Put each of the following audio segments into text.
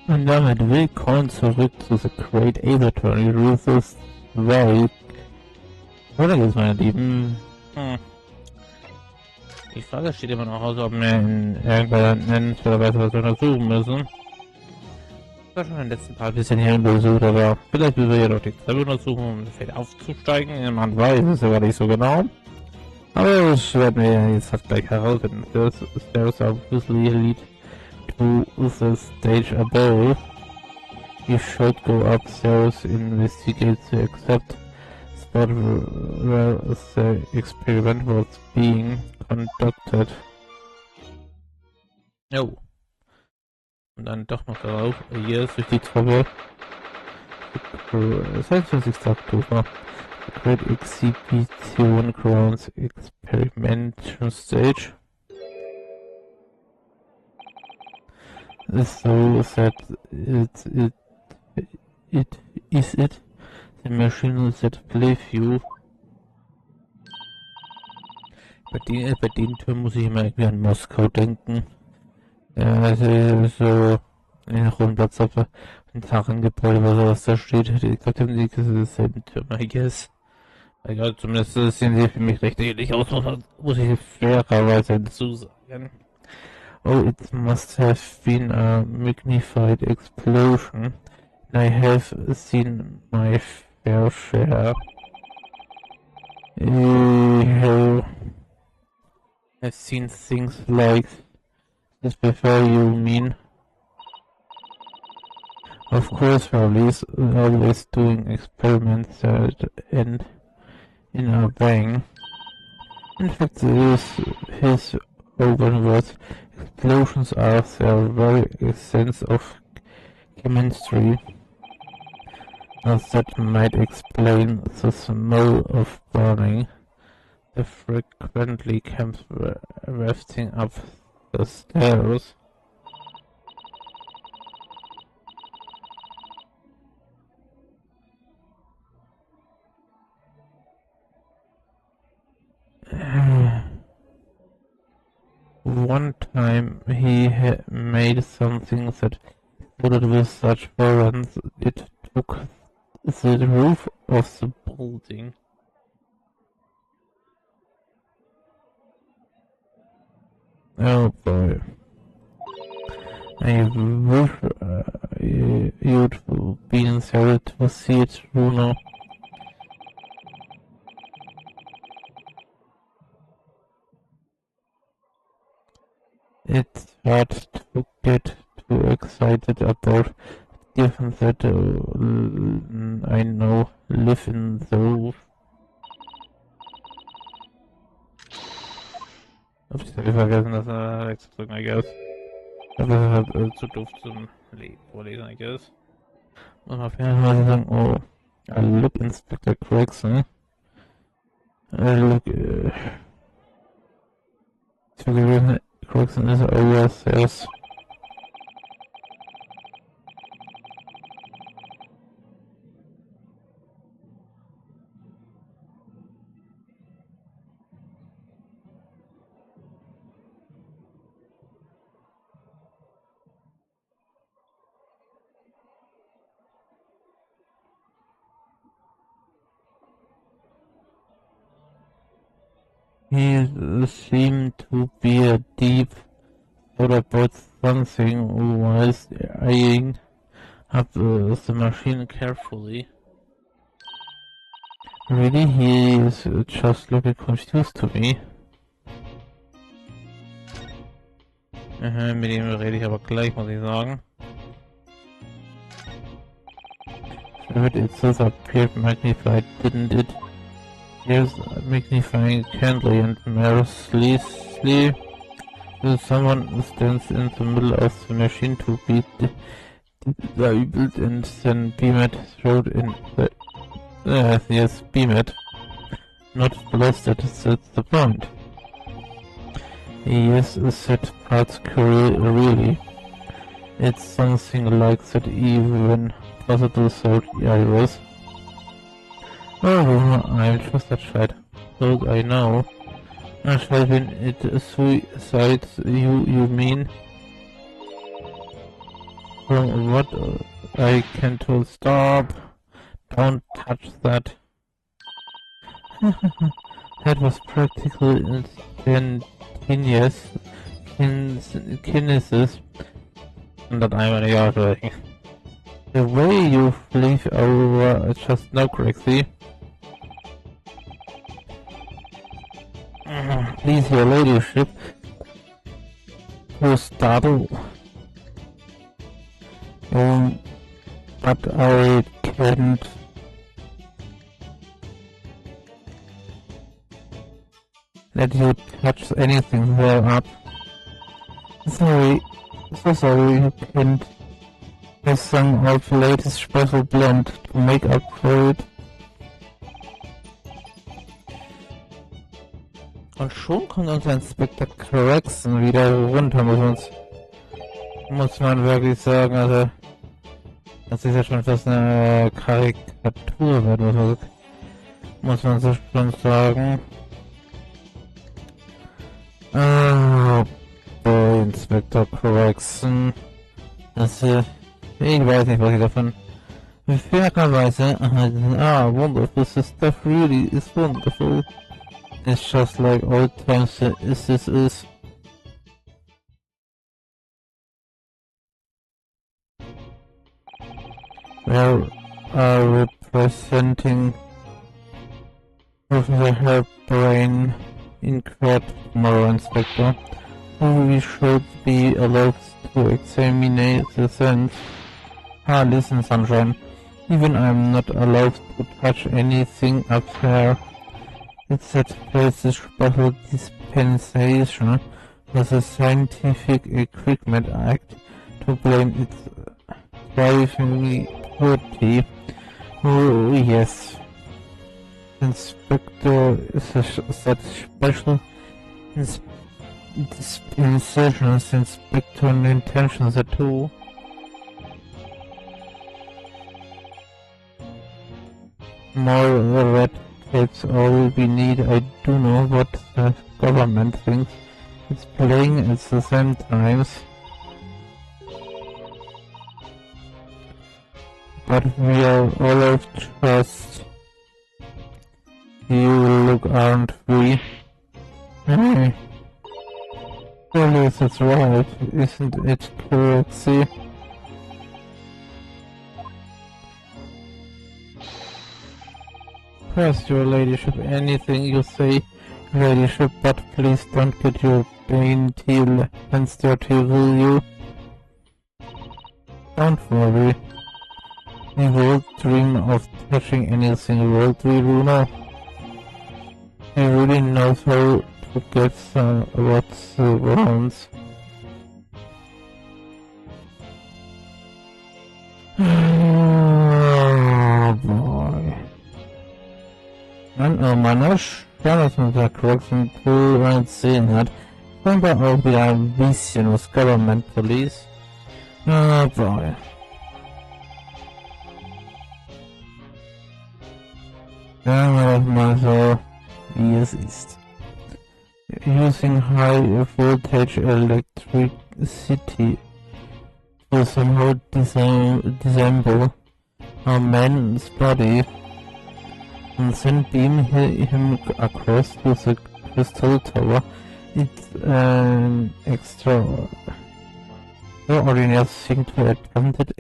Und damit willkommen zurück zu The Great Attorney Rufus 2. Chronicles, meine Lieben. Die Frage steht immer noch aus, ob wir in irgendeiner nennenswerter was wir untersuchen müssen. Ich war schon in den letzten paar bisschen hier untersucht, aber vielleicht müssen wir ja doch die Treppe untersuchen, um vielleicht aufzusteigen. Man weiß es aber nicht so genau. Aber das werden wir jetzt halt gleich herausfinden. Das stairs obviously lead to the stage above. You should go upstairs, investigate the exact spot where the experiment was being conducted. Oh. Und dann doch noch darauf. Hier ist durch die Treppe. 26. Oktober. The Great Exhibition Grounds Experimentation Stage. So that it is the machine that playview. Bei den Turm muss ich immer irgendwie an Moskau denken. Also so in den Rundplatz auf ein Tarngebäude, was da steht. Ich glaube, die ist dasselbe Turm, I guess. Ja, zumindest sehen sie für mich recht ähnlich aus, muss ich fairerweise hinzu sagen. Oh, it must have been a magnified explosion. I have seen my fair share. I've seen things like this before, you mean? Of course, Raleigh's always doing experiments that end in a bang. In fact, his open words, explosions are their very essence of chemistry. That might explain the smell of burning that frequently comes wafting up the stairs. One time he made something that exploded with such violence it took the roof of the building. Oh boy. I wish you'd been there to see it, Bruno. It's hard to get too excited about, given that I now live in the roof. Ups, ich habe vergessen, das wegzudrücken, I guess. Das ist halt zu doof zum Vorlesen, I guess. Und auf jeden Fall sagen, oh, look, Inspector Gregsy. Look, Gregsy is always yes. He seemed to be a deep thought about something whilst eyeing up the machine carefully. Really, he is just looking confused to me. Mit ihm rede ich aber gleich, muss ich sagen. But it just appeared magnified, didn't it? Here's a magnifying candle and mercilessly someone stands in the middle of the machine to be disabled and then beamed through in the... yes, beamed. Not blasted, that's the point. Yes, said particularly really. It's something like that even possible, thought Iris. Oh, I'm just a child. Look, I know. Shall it suicide you mean? from what I can to stop. Don't touch that. That was practically instantaneous kinesis. Und einmal eine Jahre. The way you leave over just now, Gregsy. Please, your ladyship. To startle. But I can't. Let you touch anything there up. Sorry, so sorry you can't have some of the latest special blend to make up for it. Und schon kommt unser Inspektor Gregson wieder runter, muss man wirklich sagen, also das ist ja schon fast eine Karikatur, muss man so schon sagen. Der Inspektor Gregson, das ich weiß nicht, was ich davon fairerweise wonderful, this stuff really is wonderful. It's just like old times this is. We are representing Professor Hairbrain inquired tomorrow, Inspector, who we should be allowed to examine the sense. Listen, Sunshine, even I'm not allowed to touch anything up there. It's that place's special dispensation was a Scientific Equipment Act to blame its driving purity. Oh yes. Inspector is that special dispensations inspector intentions at all. More red tapes all we need. I do know what the government thinks it's playing at the same times. But we are all of trust. You look, aren't we? Hey. Surely that's right, isn't it, Gregsy? Press your ladyship, anything you say, ladyship, but please don't get your dainty hands dirty, will you? Don't worry. We won't dream of touching anything, won't we, Luna? He really knows how to get what's wants. Oh boy. Oh Mann, schade, dass man da Gregson cool sehen hat. Kommt da auch wieder ein bisschen was Government Police. Oh boy. Sagen wir doch mal so, wie es ist. Using high voltage electricity to somehow disassemble a man's body and then beam him across to the crystal tower. It's an extraordinary thing to attempt it,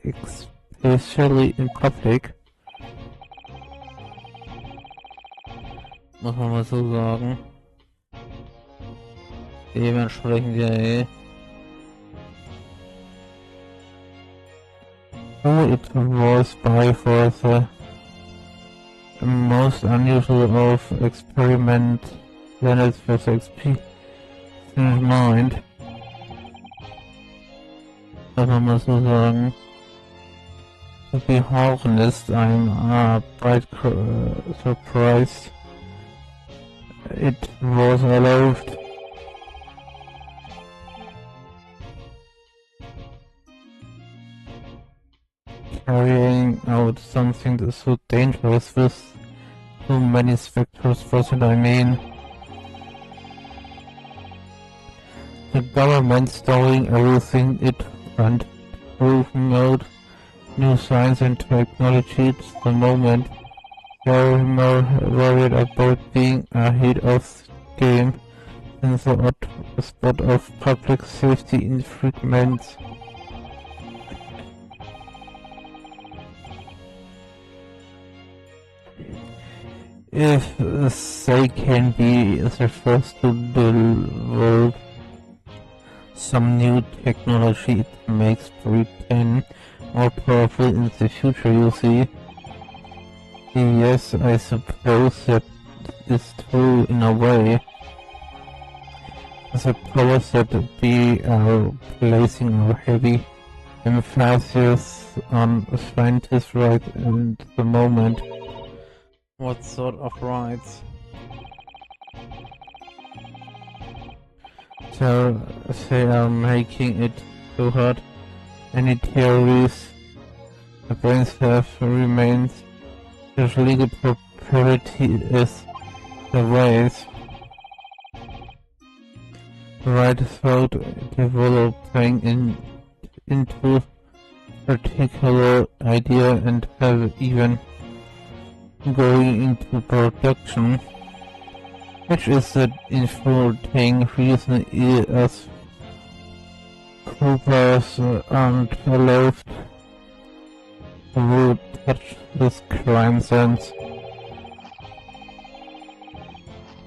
especially in public. Muss man mal so sagen. Dementsprechend ja who it was by for the most unusual of experiment planets for the experience mind. Muss man mal so sagen. To be honest, I'm quite surprised it was allowed. Carrying out something so dangerous with so many specters, was what I mean. The government's doing everything it and improve mode, new science and technology at the moment. They're more worried about being ahead of the game than the odd spot of public safety infringements. If they can be the first to develop some new technology, it makes Britain more powerful in the future, you see. Yes, I suppose that is true in a way. The powers that be are placing a heavy emphasis on scientists' rights at the moment. What sort of rights? So they are making it too hard. Any theories the brains have remains. Their legal propriety is the ways. Right thought developing into particular idea and have even going into production, which is the infuriating reason as Coopers aren't allowed to touch this crime sense.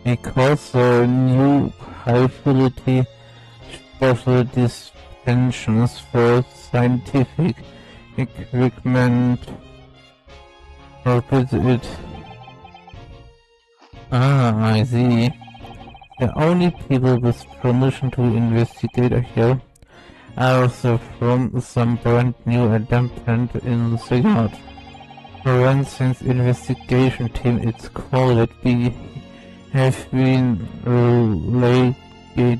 Because the new high-fidelity special dispensations for scientific equipment forbids it. Ah, I see. The only people with permission to investigate here are from some brand new department in the yard. Forensic investigation team, it's called it, have been relegated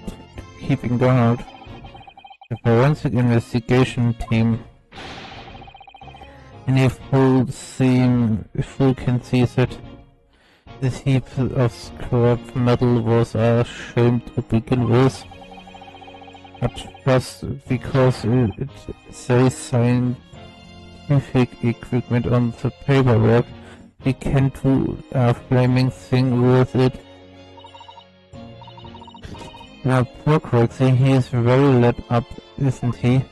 to keeping guard. The forensic investigation team, and if you can see that this heap of scrap metal was a shame to begin with, but just because it says scientific equipment on the paperwork, we can't do a flaming thing with it. Now poor Gregsy, he is very let up, isn't he?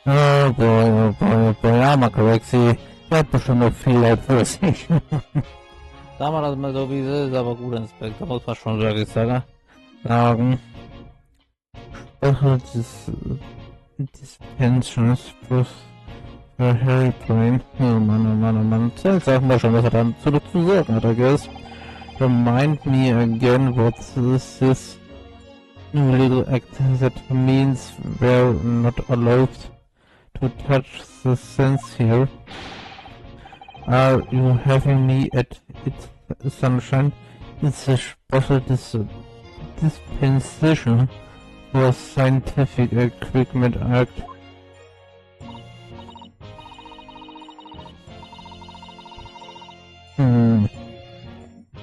Oh boy, oh boy, oh boy, armer Gregsy. Der hat bestimmt noch viel Leid für sich. Sagen wir das mal so wie es ist, aber gut, Inspektor, muss man schon wirklich sagen. Special Dispensations for Harry Brain. Oh Mann, oh Mann, oh Mann. Jetzt sagen wir schon, was er dann zu sagen hat, I guess. Remind me again what this new legal act that means we're not allowed to touch the sense here. Are you having me at its sunshine? It's a special dispensation for scientific equipment act.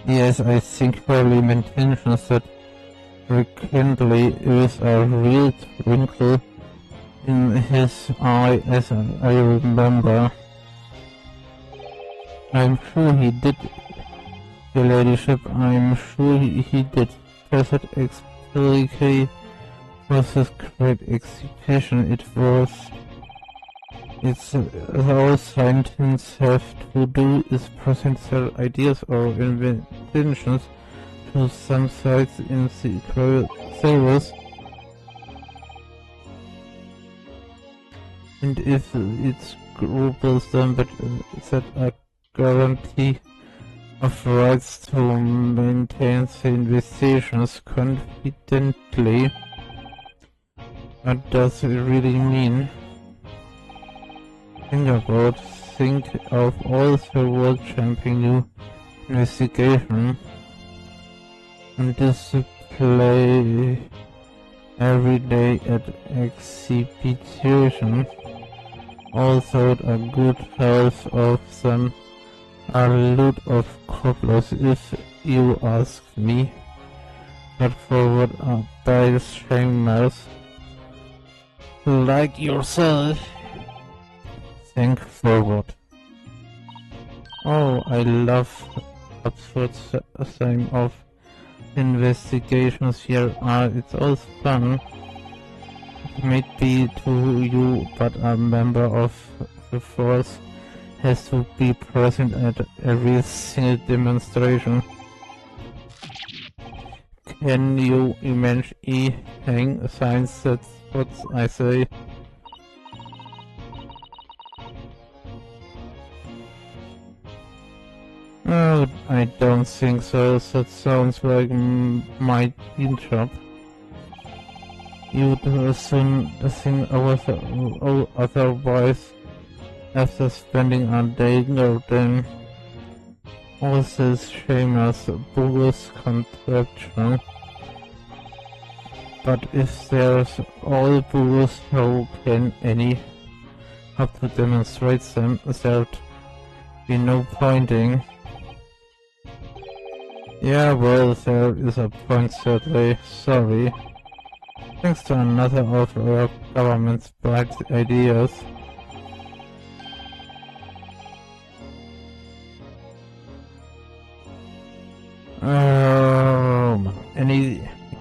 Yes, I think probably intentions that frequently with a real twinkle in his eye as I remember. I'm sure he did, your ladyship, I'm sure he did. Present explicitly was his great exhibition. It's all scientists have to do is present their ideas or inventions to some sites in the series. And if it scruples them, but that a guarantee of rights to maintain the investigations confidently. What does it really mean? Think of all the world champion new investigation and display every day at exhibition. Also a good half of them are a lot of cobblers if you ask me, but for what are by shameless like yourself. Think forward. Oh, I love absurd time of investigations here. It's all fun. It may be to you, but a member of the force has to be present at every single demonstration. Can you imagine hang signs? That's what I say. Oh, I don't think so. That sounds like my dream job. You would soon think otherwise after spending a day or then. All this shameless bogus contraption. But if there's all bogus, how can any have to demonstrate them? There'd be no pointing. Yeah, well, there is a point certainly. Sorry. Thanks to another of our government's bright ideas.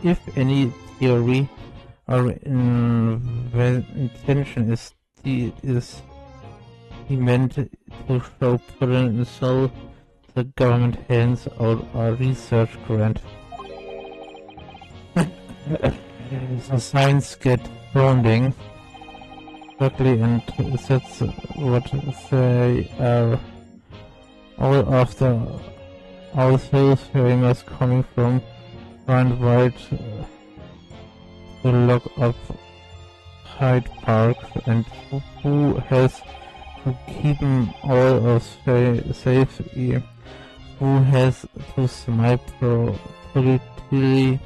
If any theory or intention is meant to show potential, the government hands out a research grant. The signs get rounding quickly, and that's what they are all after. All those famous coming from Grand White to lock up Hyde Park, and who has to keep them all safe, who has to smile politically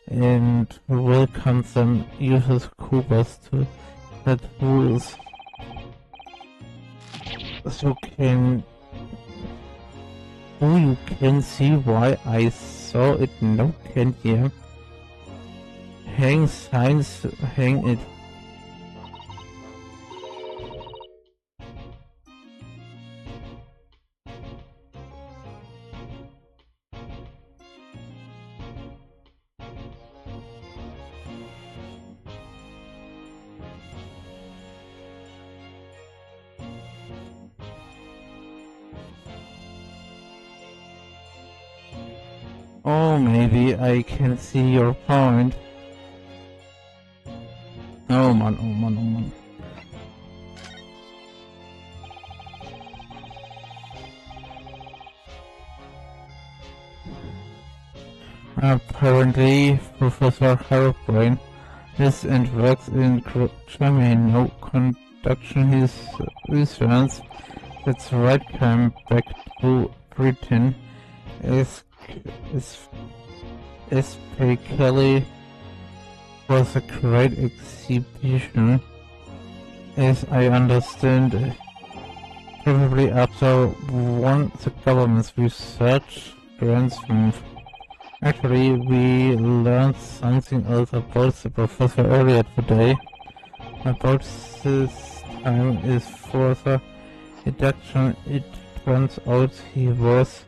and welcome them uses Coopers to set rules. So you can see why I saw it. No, can you? Hang signs, hang it. Oh, maybe I can see your point. Oh man, oh man, oh man. Apparently, Professor Hairbrain lives and works in Germany. No conduction his research. That's right, come back to Britain. Especially was a great exhibition, as I understand it. Probably after one the government's research grants move. Actually, we learned something else about the professor earlier today. About this time is for the induction. It turns out he was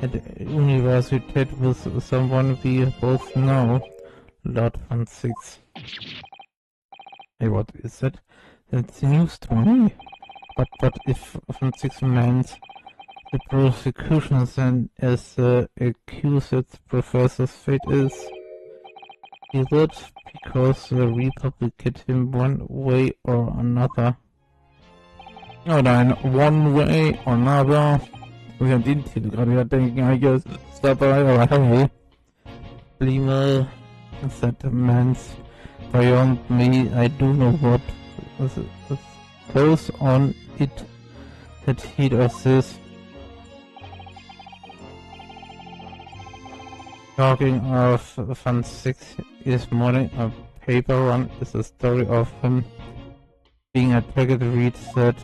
at university with someone we both know, Lord Van Six. Hey, what is that? That's news to me. But if Van Six meant the prosecution, then as the accused professor's fate is sealed because the Republic get him one way or another. Oh nein, one way or another. Ich an den Titel gerade wieder denken, eigentlich ist dabei, aber hey. Lima, that man's beyond me. I do know what goes on it that he does this. Talking of Van Six this morning, a paper run is a story of him being attacked. Reads that.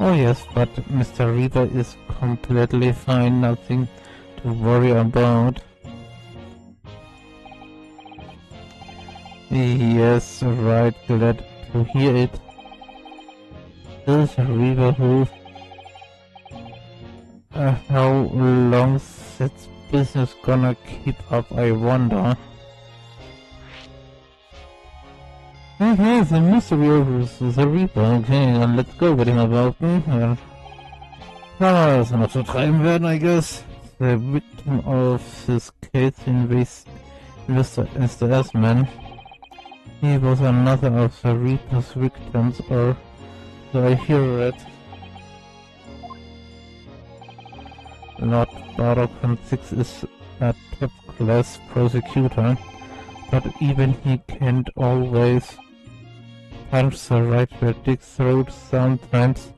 Oh yes, but Mr. Reaper is completely fine, nothing to worry about. Yes, right, glad to hear it. This river roof. How long's that business gonna keep up, I wonder? Okay, the mystery of the reaper. Okay, dann let's go, würde ich mal behaupten. Ja. Das noch zu treiben werden, I guess. The victim of this case is the S-Man. He was another of the Reaper's victims, or so I hear it. Lord Datum 6 is a top-class prosecutor, but even he can't always punch the right verdict through. Sometimes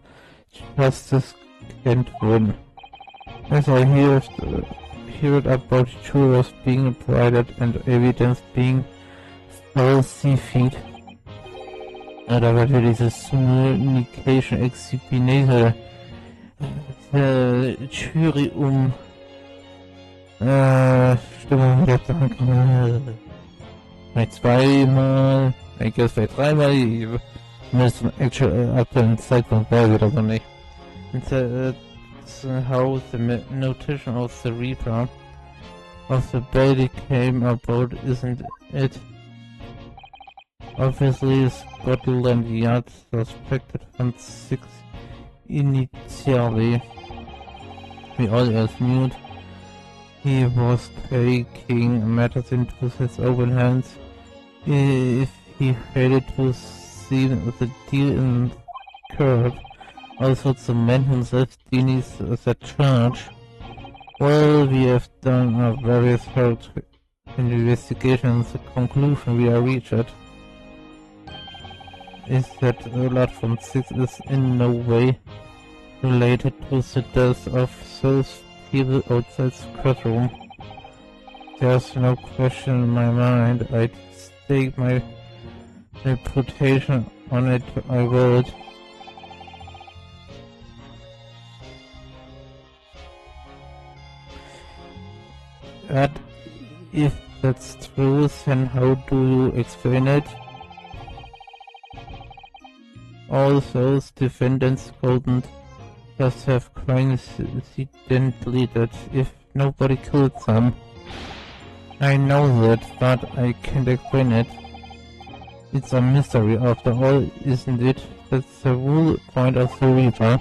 justice can't win. As I hear it about jurors being provided and evidence being falsified. Ja, da wird ja dieses Communication Exhibinator Jury Stimmung wieder sagen. Vielleicht zweimal, ich guess vielleicht dreimal, die müssen aktuellen Zeitpunkt weiß oder so nicht. How the notation of the Reaper of the baby came about, isn't it? Obviously, Scotland Yard suspected from 6 initially. We all assumed he was taking matters into his own hands. If he failed to see the deal in court, also the man himself denies the charge. Well, we have done a very thorough investigation. The conclusion we are reached is that Plattform 6 is in no way related to the death of those people outside the courtroom. There's no question in my mind. I'd stake my reputation on it, I would. But if that's true, then how do you explain it? All those defendants couldn't just have coincidentally that if nobody killed them. I know that, but I can't explain it. It's a mystery after all, isn't it? That's the whole point of the Reaper.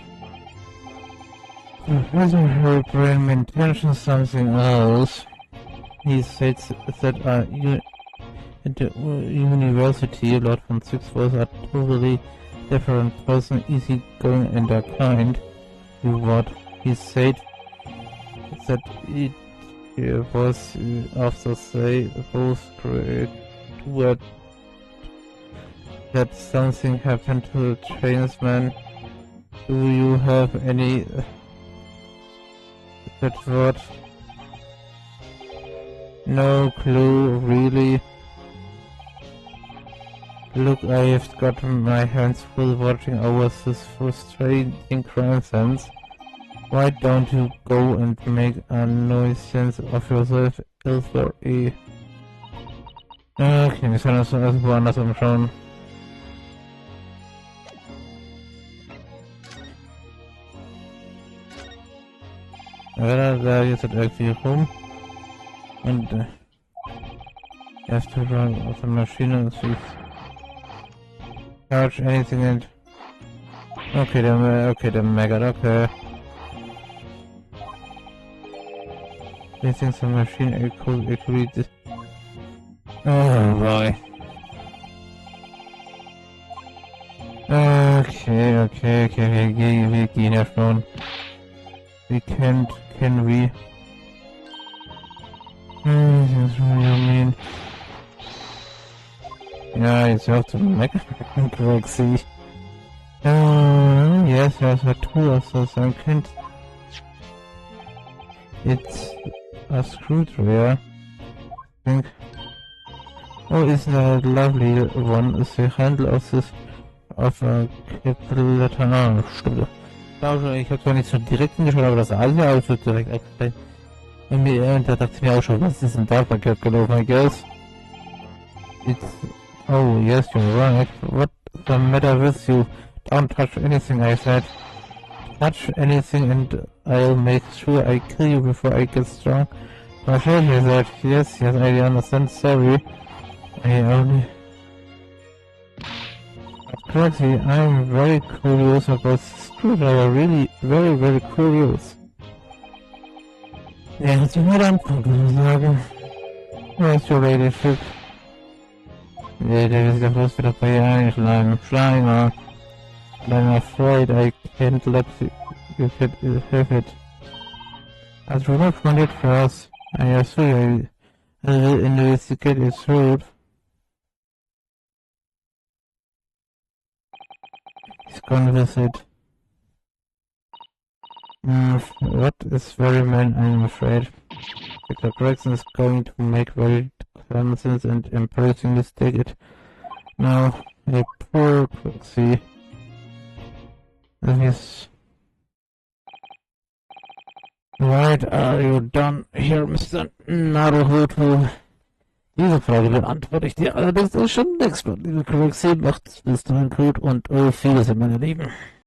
Professor Herbert mentioned something else. He said that at the university, Lord von Six was a totally different person, easygoing and a kind. What he said that it was after they both graduated that something happened to the tradesman. Do you have any that what? No clue, really. Look, I have got my hands full watching over this frustrating crime scenes. Why don't you go and make a nuisance of yourself elsewhere? Okay, wir sollen uns erst woanders umschauen. Ja, da jetzt irgendwie rum. Und erst auf der Maschine ist charge anything and okay, the mega, okay. These things on machine could actually just oh boy. Okay, wir gehen ja schon. We can't, can we? That's what I mean. Yeah, it's have to make Gregsy. Yes, there's a tool of some kind. It's a screwdriver. I think. Oh, it's a lovely one. It's the handle of this of a capital. Stimmt. Ich habe zwar nicht so direkt hingeschaut, aber das sah ja auch so direkt aufgefallen. Und da dachte ich mir auch schon, was ist denn da verkehrt gelaufen, I guess. It's... Oh, yes, you're right. What the matter with you? Don't touch anything, I said. Touch anything and I'll make sure I kill you before I get strong. My friend said, yes, I understand, sorry. I only... Gregsy, I'm very curious about this screwdriver, really, very curious. Ja, hätte ich mir dann sagen. Weißt du, Ladyship? Ja, der ist ja bloß wieder bei ihr einschlagen. Schleimer. I'm afraid I can't let you have it. As we not want it for us, I assume I will investigate its root. He's gone with it. What is very man, I'm afraid. Dr. Gregsy is going to make very clemency and embarrassing mistake it. Now, a poor Gregsy. Yes. Right, are you done here, Mr. Naruhodo? Diese Frage beantworte ich dir allerdings auch schon nächstes Mal. Liebe Gregsy, macht's bis dahin gut und vieles in meinem Leben.